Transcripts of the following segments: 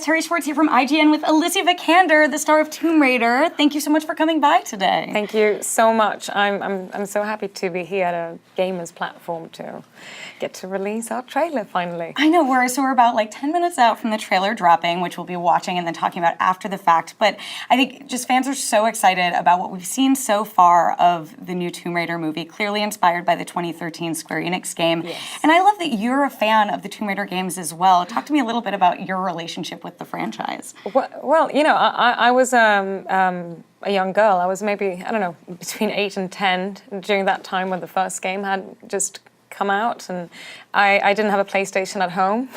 Terry Schwartz here from IGN with Alicia Vikander, the star of Tomb Raider. Thank you so much for coming by today. Thank you so much. I'm so happy to be here at a gamers platform to get to release our trailer finally. I know, we're about like 10 minutes out from the trailer dropping, which we'll be watching and then talking about after the fact. But I think just fans are so excited about what we've seen so far of the new Tomb Raider movie, clearly inspired by the 2013 Square Enix game. Yes. And I love that you're a fan of the Tomb Raider games as well. Talk to me a little bit about your relationship with the franchise. Well, you know, I was a young girl. I was maybe, I don't know, between 8 and 10 during that time when the first game had just come out, and I didn't have a PlayStation at home,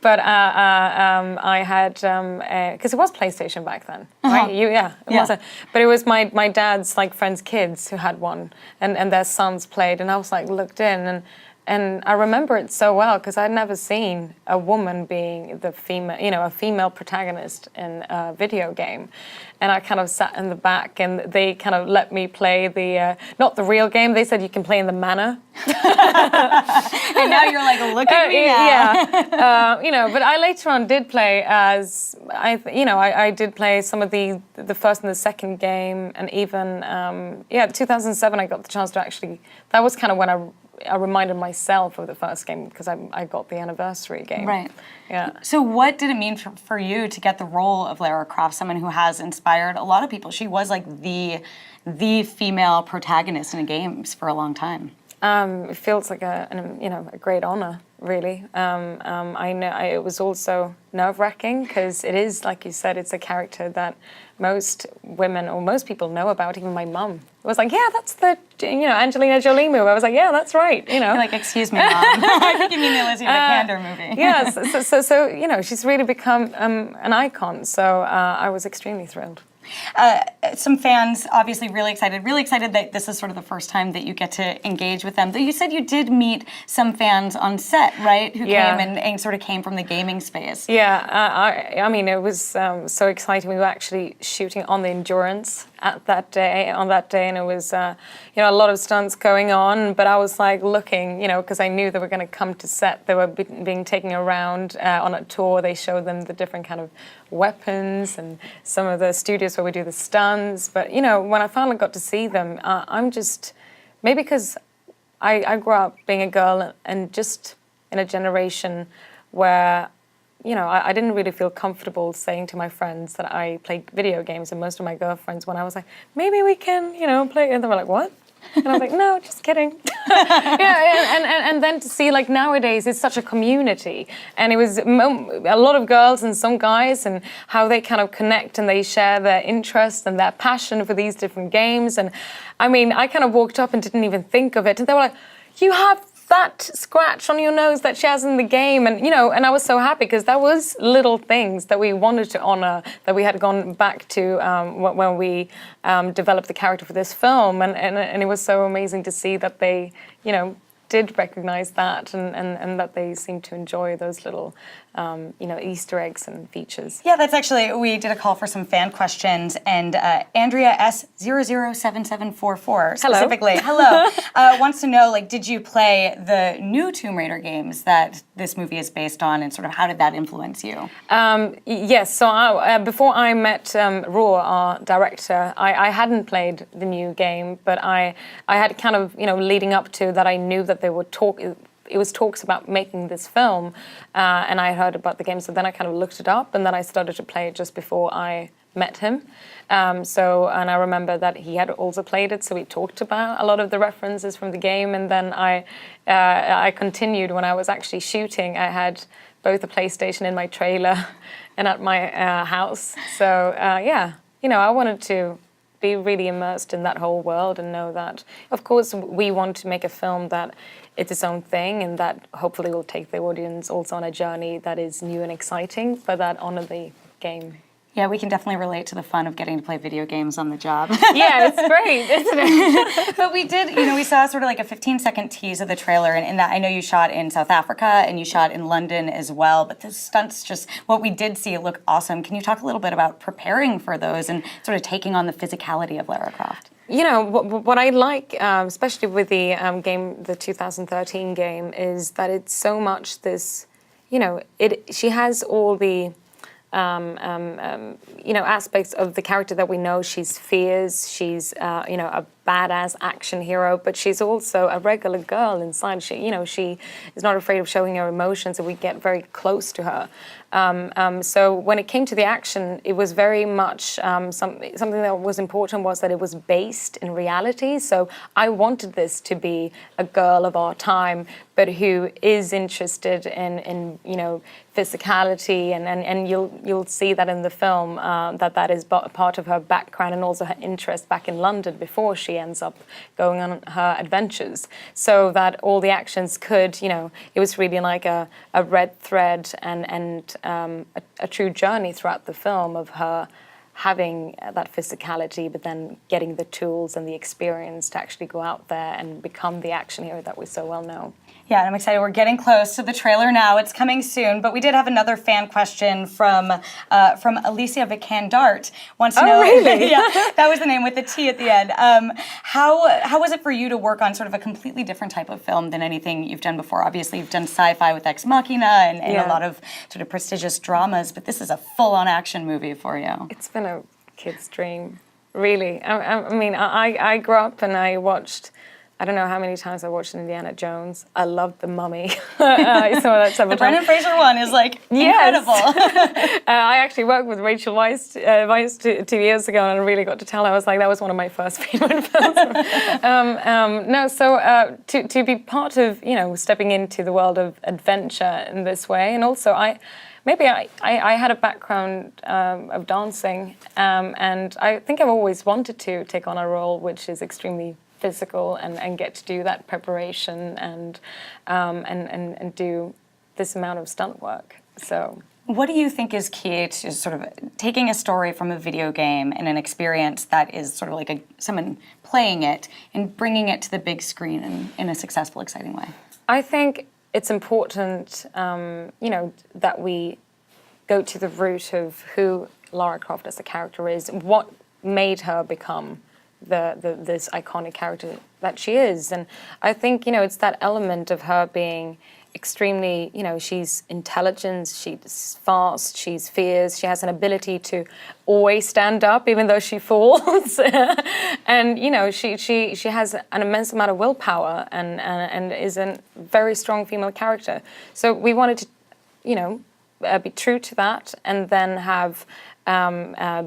but I had, because it was PlayStation back then, right? It was but it was my dad's like friends' kids who had one, and their sons played, and I was like looked in, and I remember it so well because I'd never seen a woman being the female, you know, a female protagonist in a video game. And I kind of sat in the back and they kind of let me play the, not the real game, they said you can play in the manor. And now you're like, look at me now. Yeah, you know, but I later on did play as, I did play some of the first and the second game, and even, 2007 I got the chance to actually, that was kind of when I reminded myself of the first game because I got the anniversary game. Right. Yeah. So what did it mean for you to get the role of Lara Croft, someone who has inspired a lot of people? She was like the female protagonist in games for a long time. It feels like a great honor, really. I know it was also nerve-wracking because it is, like you said, it's a character that most women or most people know about. Even my mum was like, "Yeah, that's the Angelina Jolie movie." I was like, "Yeah, that's right." You know, you're like, "Excuse me, Mom." I think you mean the Alicia Vikander movie. Yes, so you know, she's really become an icon. So I was extremely thrilled. Some fans obviously really excited that this is sort of the first time that you get to engage with them. Though you said you did meet some fans on set, right? Who came and sort of came from the gaming space. Yeah, I mean, it was so exciting. We were actually shooting on the Endurance on that day, and it was, a lot of stunts going on, but I was like looking, because I knew they were going to come to set. They were being taken around on a tour. They showed them the different kind of weapons and some of the studios where we do the stunts. But, when I finally got to see them, I'm just, maybe because I grew up being a girl and just in a generation where I didn't really feel comfortable saying to my friends that I played video games, and most of my girlfriends, when I was like, maybe we can, play, and they were like, what? And I was like, no, just kidding. And then to see, like, nowadays, it's such a community, and it was a lot of girls and some guys, and how they kind of connect and they share their interest and their passion for these different games. And I mean, I kind of walked up and didn't even think of it, and they were like, you have that scratch on your nose that she has in the game, and and I was so happy because that was little things that we wanted to honor, that we had gone back to when we developed the character for this film, and it was so amazing to see that they did recognize that, and that they seemed to enjoy those little Easter eggs and features. Yeah, that's actually, we did a call for some fan questions, and Andrea S007744 specifically, hello, wants to know, like, did you play the new Tomb Raider games that this movie is based on, and sort of how did that influence you? Yes, so before I met Raw, our director, I hadn't played the new game, but I had kind of, leading up to that, I knew that they would talk. It was talks about making this film, and I heard about the game, so then I kind of looked it up, and then I started to play it just before I met him. And I remember that he had also played it, so we talked about a lot of the references from the game, and then I continued when I was actually shooting. I had both a PlayStation in my trailer and at my house, so I wanted to be really immersed in that whole world and know that, of course, we want to make a film that it's its own thing and that hopefully will take the audience also on a journey that is new and exciting, but that honor the game. Yeah, we can definitely relate to the fun of getting to play video games on the job. Yeah, it's great, isn't it? But we did, we saw sort of like a 15-second tease of the trailer, and in that, I know you shot in South Africa and you shot in London as well, but the stunts just, what we did see, it looked awesome. Can you talk a little bit about preparing for those and sort of taking on the physicality of Lara Croft? What I like, especially with the game, the 2013 game, is that it's so much this, she has all the aspects of the character that we know. She's fierce, she's, a badass action hero, but she's also a regular girl inside. She is not afraid of showing her emotions, and we get very close to her. So when it came to the action, it was very much something that was important was that it was based in reality. So I wanted this to be a girl of our time, but who is interested in physicality, and you'll see that in the film that is part of her background and also her interest back in London before she ends up going on her adventures. So that all the actions could, it was really like a red thread and a true journey throughout the film of her having that physicality, but then getting the tools and the experience to actually go out there and become the action hero that we so well know. Yeah, and I'm excited. We're getting close to the trailer now. It's coming soon. But we did have another fan question from Alicia Vikander. Wants to know. Really? Yeah, that was the name with the T at the end. How was it for you to work on sort of a completely different type of film than anything you've done before? Obviously, you've done sci-fi with Ex Machina and a lot of sort of prestigious dramas, but this is a full-on action movie for you. It's been a kid's dream, really. I grew up and I watched. I don't know how many times I watched Indiana Jones. I loved The Mummy. I saw that several times. The Brendan Fraser one is incredible. I actually worked with Rachel Weisz 2 years ago, and I really got to tell her. I was like, that was one of my first favorite films. To be part of, stepping into the world of adventure in this way, and also I had a background of dancing, and I think I've always wanted to take on a role which is extremely physical and get to do that preparation and do this amount of stunt work. So what do you think is key to sort of taking a story from a video game and an experience that is sort of like someone playing it and bringing it to the big screen in a successful, exciting way? I think it's important, that we go to the root of who Lara Croft as a character is, what made her become this iconic character that she is. And I think, it's that element of her being extremely, she's intelligent, she's fast, she's fierce, she has an ability to always stand up even though she falls. And, she has an immense amount of willpower and is a very strong female character. So we wanted to, be true to that and then have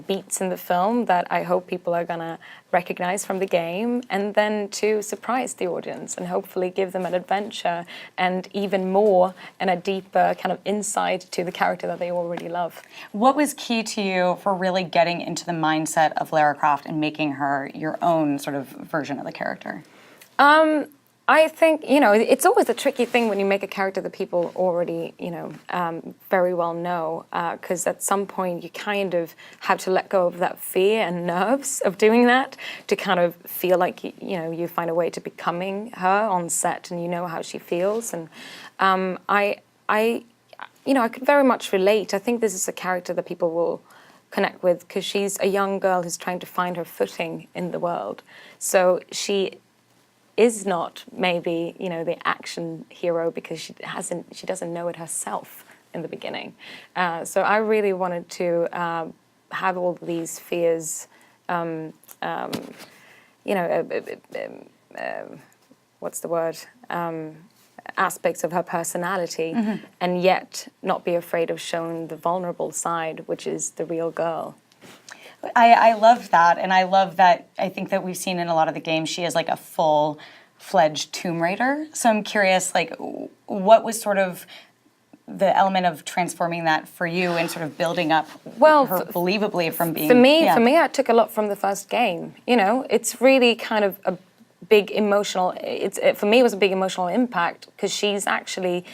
beats in the film that I hope people are going to recognize from the game, and then to surprise the audience and hopefully give them an adventure and even more and a deeper kind of insight to the character that they already love. What was key to you for really getting into the mindset of Lara Croft and making her your own sort of version of the character? I think, it's always a tricky thing when you make a character that people already, very well know, because at some point you kind of have to let go of that fear and nerves of doing that to kind of feel like, you find a way to becoming her on set and you know how she feels. And I could very much relate. I think this is a character that people will connect with because she's a young girl who's trying to find her footing in the world. So she is not maybe, the action hero because she doesn't know it herself in the beginning. So I really wanted to have all these fears, what's the word? Aspects of her personality, and yet not be afraid of showing the vulnerable side, which is the real girl. I love that, and I love that. I think that we've seen in a lot of the games she is like a full-fledged Tomb Raider. So I'm curious, what was sort of the element of transforming that for you and sort of building up her believably from being... For me, I took a lot from the first game. It's really kind of a big emotional... For me, it was a big emotional impact because she's actually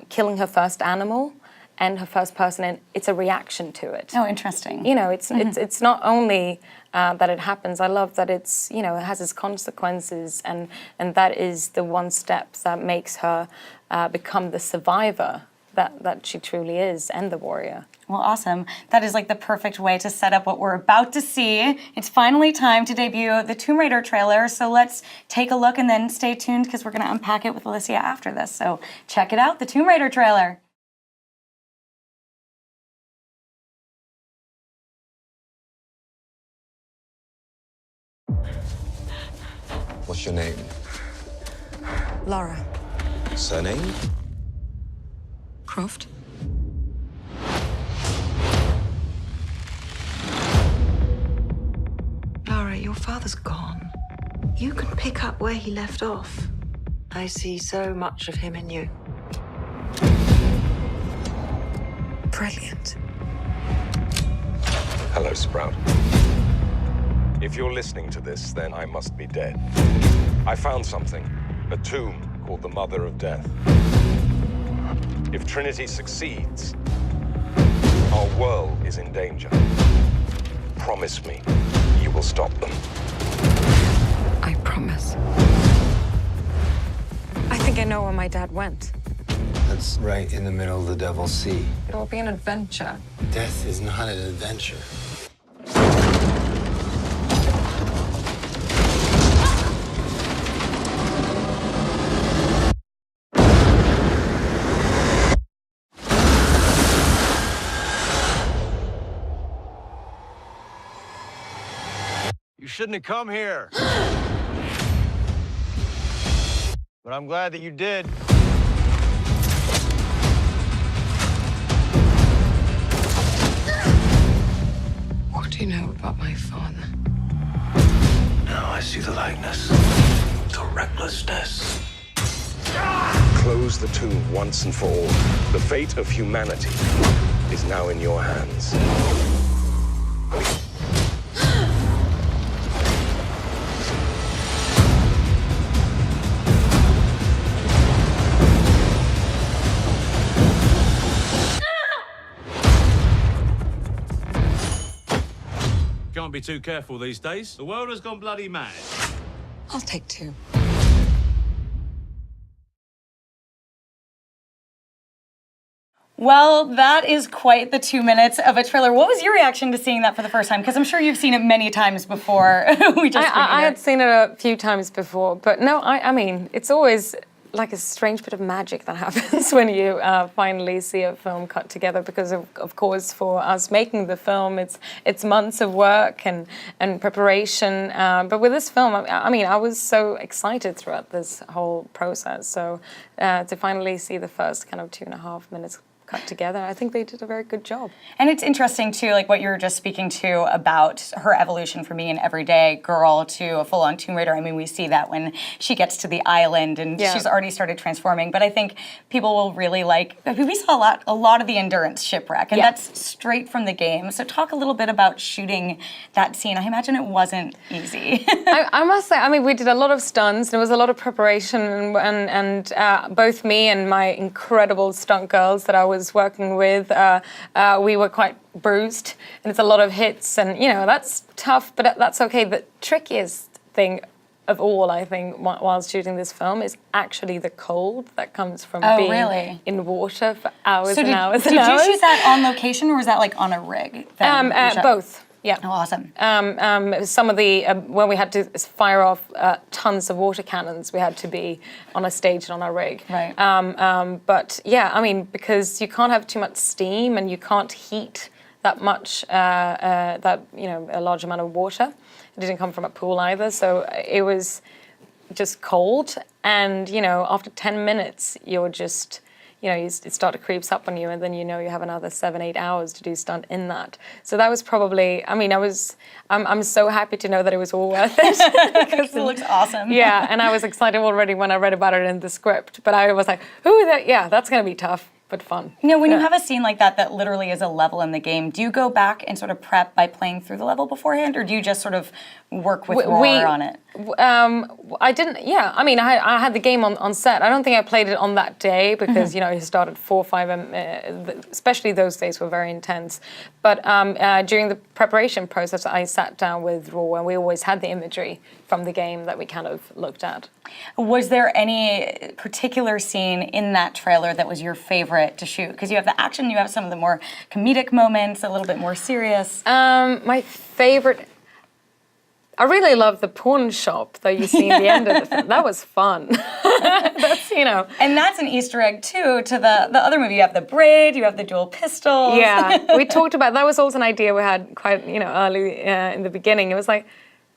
killing her first animal and her first person, and it's a reaction to it. Oh, interesting. It's not only that it happens. I love that it has its consequences, and that is the one step that makes her become the survivor that she truly is, and the warrior. Well, awesome. That is the perfect way to set up what we're about to see. It's finally time to debut the Tomb Raider trailer, so let's take a look and then stay tuned because we're going to unpack it with Alicia after this. So check it out, the Tomb Raider trailer. What's your name? Lara. Surname? Croft. Lara, your father's gone. You can pick up where he left off. I see so much of him in you. Brilliant. Hello, Sprout. If you're listening to this, then I must be dead. I found something, a tomb called the Mother of Death. If Trinity succeeds, our world is in danger. Promise me you will stop them. I promise. I think I know where my dad went. That's right in the middle of the Devil's Sea. It will be an adventure. Death is not an adventure. You shouldn't have come here. But I'm glad that you did. What do you know about my father? Now I see the likeness, the recklessness. Close the tomb once and for all. The fate of humanity is now in your hands. Can't be too careful these days. The world has gone bloody mad. I'll take two. Well, that is quite the 2 minutes of a trailer. What was your reaction to seeing that for the first time? Because I'm sure you've seen it many times before. I had seen it a few times before, but no, I mean, it's always like a strange bit of magic that happens when you finally see a film cut together, because of course for us making the film it's months of work and preparation, but with this film I mean I was so excited throughout this whole process, so to finally see the first kind of 2.5 minutes cut together, I think they did a very good job. And it's interesting too, like what you were just speaking to about her evolution from being an everyday girl to a full-on Tomb Raider. I mean, we see that when she gets to the island and she's already started transforming. But I think people will really like. I mean, we saw a lot of the Endurance shipwreck, and that's straight from the game. So talk a little bit about shooting that scene. I imagine it wasn't easy. I must say, I mean, we did a lot of stunts. There was a lot of preparation, and both me and my incredible stunt girls that I was working with, we were quite bruised, and it's a lot of hits, and you know that's tough, but that's okay. The trickiest thing of all, I think, while shooting this film is actually the cold that comes from being in water for hours and hours and hours. Did you shoot that on location, or was that like on a rig? Both. Yeah. Oh, awesome. Some of the, when we had to fire off tons of water cannons, we had to be on a stage and on a rig. Right. But yeah, I mean, because you can't have too much steam and you can't heat that much, a large amount of water. It didn't come from a pool either, so it was just cold. And, you know, after 10 minutes, you're just... it started to creeps up on you, and then you have another 7-8 hours to do stunt in that. So that was probably, I mean, I'm so happy to know that it was all worth it. Because it looks awesome. Yeah, and I was excited already when I read about it in the script, but I was like, that's going to be tough, but fun. You know, when you have a scene like that literally is a level in the game, do you go back and sort of prep by playing through the level beforehand, or do you just sort of work with Roar on it? I didn't, I mean, I had the game on set. I don't think I played it on that day because, it started 4 or 5, especially those days were very intense. But during the preparation process, I sat down with Roar, and we always had the imagery from the game that we kind of looked at. Was there any particular scene in that trailer that was your favorite to shoot? Because you have the action, you have some of the more comedic moments, a little bit more serious. My favorite... I really love the pawn shop that you see in the end of the film. That was fun. That's, And that's an Easter egg, too, to the other movie. You have the braid, you have the dual pistols. Yeah, we talked about, that was also an idea we had quite, early in the beginning. It was like,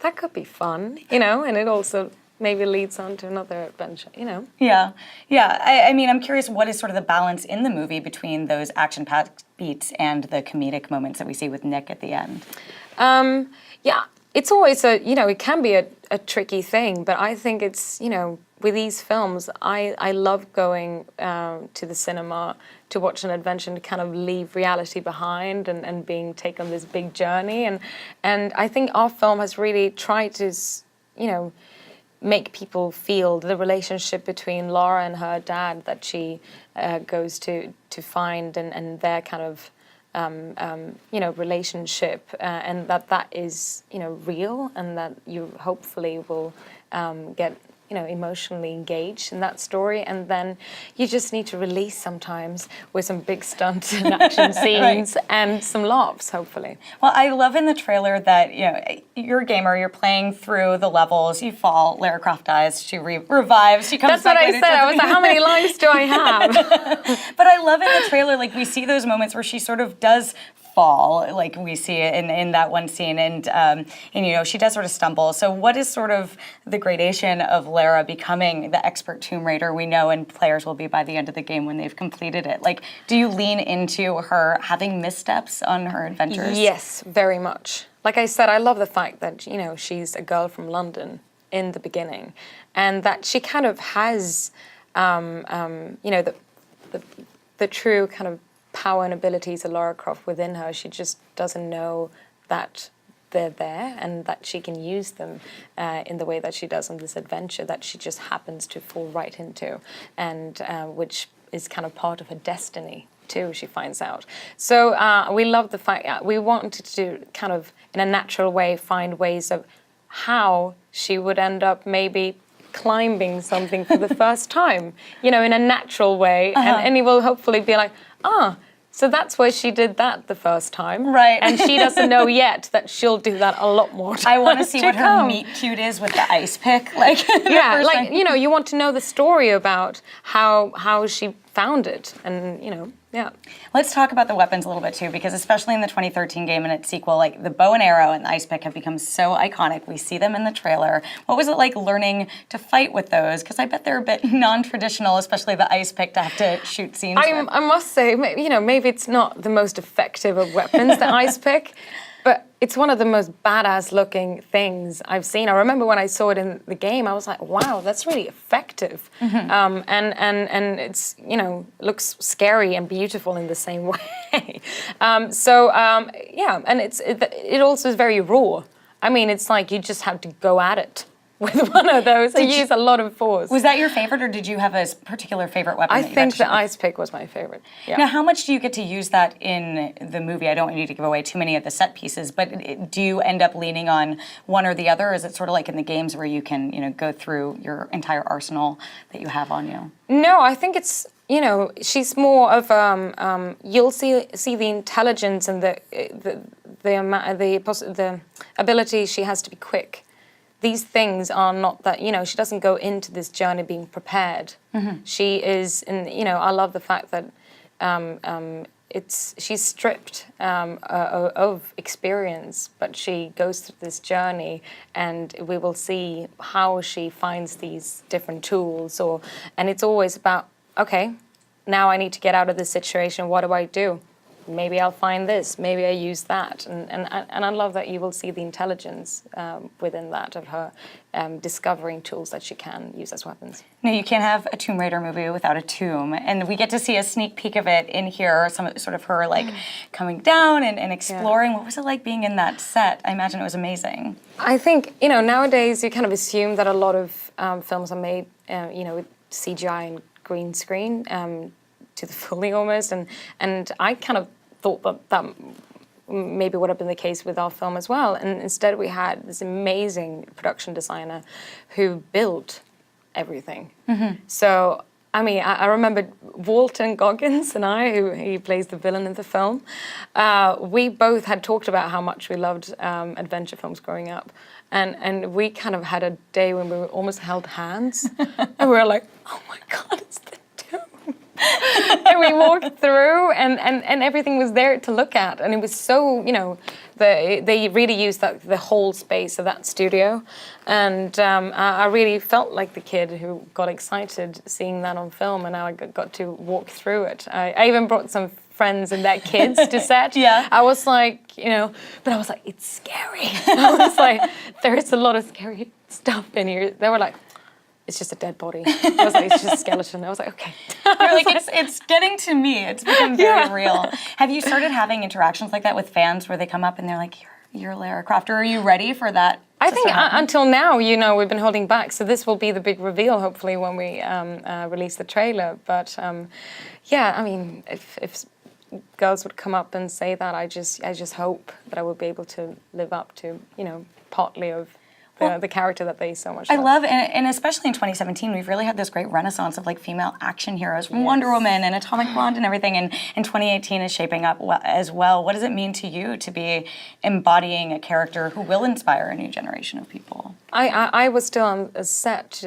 that could be fun, and it also maybe leads on to another adventure, you know. Yeah, yeah. I mean, I'm curious, what is sort of the balance in the movie between those action-packed beats and the comedic moments that we see with Nick at the end? Yeah, it's always it can be a tricky thing, but I think it's, with these films, I love going to the cinema to watch an adventure and to kind of leave reality behind and being taken on this big journey. And I think our film has really tried to, make people feel the relationship between Lara and her dad that she goes to find and their kind of relationship, and that is, real, and that you hopefully will get, emotionally engaged in that story. And then you just need to release sometimes with some big stunt and action scenes and some laughs, hopefully. Well, I love in the trailer that, you're a gamer, you're playing through the levels, you fall, Lara Croft dies, she revives, she comes That's what back I later. said. I was like, how many lives do I have? But I love in the trailer, like, we see those moments where she sort of does fall, like we see it in that one scene, and she does sort of stumble. So what is sort of the gradation of Lara becoming the expert Tomb Raider we know and players will be by the end of the game when they've completed it? Like, do you lean into her having missteps on her adventures? Yes, very much. Like I said, I love the fact that, she's a girl from London in the beginning, and that she kind of has, the true kind of power and abilities of Lara Croft within her. She just doesn't know that they're there and that she can use them in the way that she does on this adventure that she just happens to fall right into, and which is kind of part of her destiny too, she finds out. So we love the fact that we wanted to kind of, in a natural way, find ways of how she would end up maybe climbing something for the first time, in a natural way, and it will hopefully be like, so that's why she did that the first time. Right. And she doesn't know yet that she'll do that a lot more times. I want to see what her meet cute is with the ice pick. Like, yeah, like, you want to know the story about how she found it, and, yeah. Let's talk about the weapons a little bit too, because especially in the 2013 game and its sequel, like the bow and arrow and the ice pick have become so iconic. We see them in the trailer. What was it like learning to fight with those? Because I bet they're a bit non-traditional, especially the ice pick to have to shoot scenes with. I must say, maybe it's not the most effective of weapons, the ice pick, but it's one of the most badass looking things I've seen. I remember when I saw it in the game, I was like, wow, that's really effective. And it's, looks scary and beautiful in the same way. And it also is very raw. I mean, it's like you just have to go at it with one of those. You use a lot of force. Was that your favorite, or did you have a particular favorite weapon? I think the ice pick was my favorite. Yeah. Now, how much do you get to use that in the movie? I don't want you to give away too many of the set pieces, but do you end up leaning on one or the other? Or is it sort of like in the games where you can, go through your entire arsenal that you have on you? No, I think it's, she's more of you'll see the intelligence and the ability she has to be quick. These things are not that, she doesn't go into this journey being prepared. She is, I love the fact that she's stripped of experience, but she goes through this journey, and we will see how she finds these different tools. And it's always about, okay, now I need to get out of this situation. What do I do? Maybe I'll find this, maybe I use that. And I love that you will see the intelligence within that of her discovering tools that she can use as weapons. No, you can't have a Tomb Raider movie without a tomb. And we get to see a sneak peek of it in here, some sort of her coming down and exploring. Yeah. What was it like being in that set? I imagine it was amazing. I think, nowadays you kind of assume that a lot of films are made, with CGI and green screen. To the fully almost, and I kind of thought that maybe would have been the case with our film as well, and instead we had this amazing production designer who built everything. So I mean, I remember Walton Goggins and I, he plays the villain in the film, we both had talked about how much we loved adventure films growing up, and we kind of had a day when we almost held hands, and we were like, oh my God, it's the And we walked through, and everything was there to look at, and it was so, they really used the whole space of that studio, and I really felt like the kid who got excited seeing that on film, and I got to walk through it. I even brought some friends and their kids to set. Yeah. I was like, but I was like, it's scary. I was like, there is a lot of scary stuff in here. They were like, it's just a dead body. I was like, it's just a skeleton. I was like, okay. You're like, it's getting to me. It's become very real. Have you started having interactions like that with fans where they come up and they're like, you're Lara Croft, or are you ready for that? I think until now, we've been holding back. So this will be the big reveal, hopefully, when we release the trailer. But yeah, I mean, if girls would come up and say that, I just hope that I will be able to live up to, partly of the character that they so much love. I love, and especially in 2017, we've really had this great renaissance of like female action heroes from Wonder Woman and Atomic Blonde and everything, and 2018 is shaping up as well. What does it mean to you to be embodying a character who will inspire a new generation of people? I was still on a set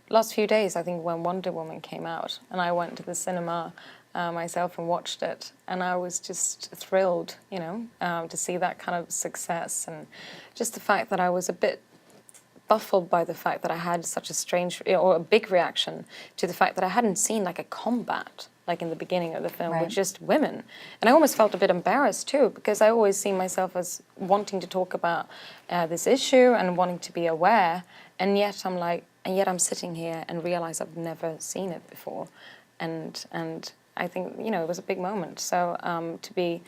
last few days, I think, when Wonder Woman came out, and I went to the cinema myself and watched it, and I was just thrilled, to see that kind of success, and just the fact that I was a bit baffled by the fact that I had such a strange or a big reaction to the fact that I hadn't seen like a combat like in the beginning of the film with just women, and I almost felt a bit embarrassed too, because I always see myself as wanting to talk about this issue and wanting to be aware, and yet I'm sitting here and realize I've never seen it before, and I think, it was a big moment. So to be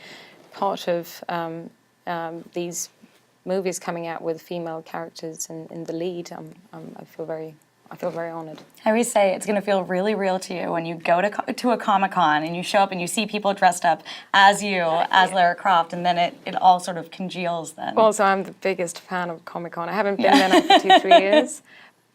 part of these movies coming out with female characters in the lead, I feel very honored. I always say it's going to feel really real to you when you go to a Comic-Con and you show up and you see people dressed up as you, as Lara Croft, and then it all sort of congeals then. Also, I'm the biggest fan of Comic-Con. I haven't been there now for 2-3 years.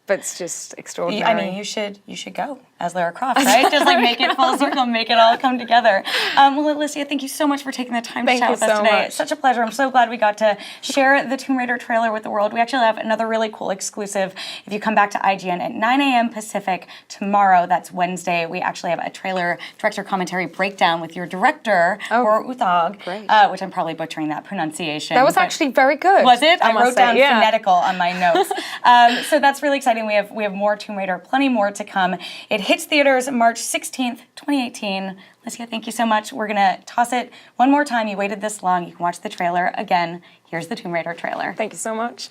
But it's just extraordinary. I mean, you should go as Lara Croft, right? Just like make it full circle, make it all come together. Well, Alicia, thank you so much for taking the time to chat with us today. It's such a pleasure. I'm so glad we got to share the Tomb Raider trailer with the world. We actually have another really cool exclusive. If you come back to IGN at 9 a.m. Pacific tomorrow, that's Wednesday, we actually have a trailer director commentary breakdown with your director, or Uthag, which I'm probably butchering that pronunciation. That was actually very good. Was it? I wrote down phonetical on my notes. So that's really exciting. We have more Tomb Raider, plenty more to come. It hits theaters March 16th, 2018. Alicia, thank you so much. We're going to toss it one more time. You waited this long. You can watch the trailer again. Here's the Tomb Raider trailer. Thank you so much.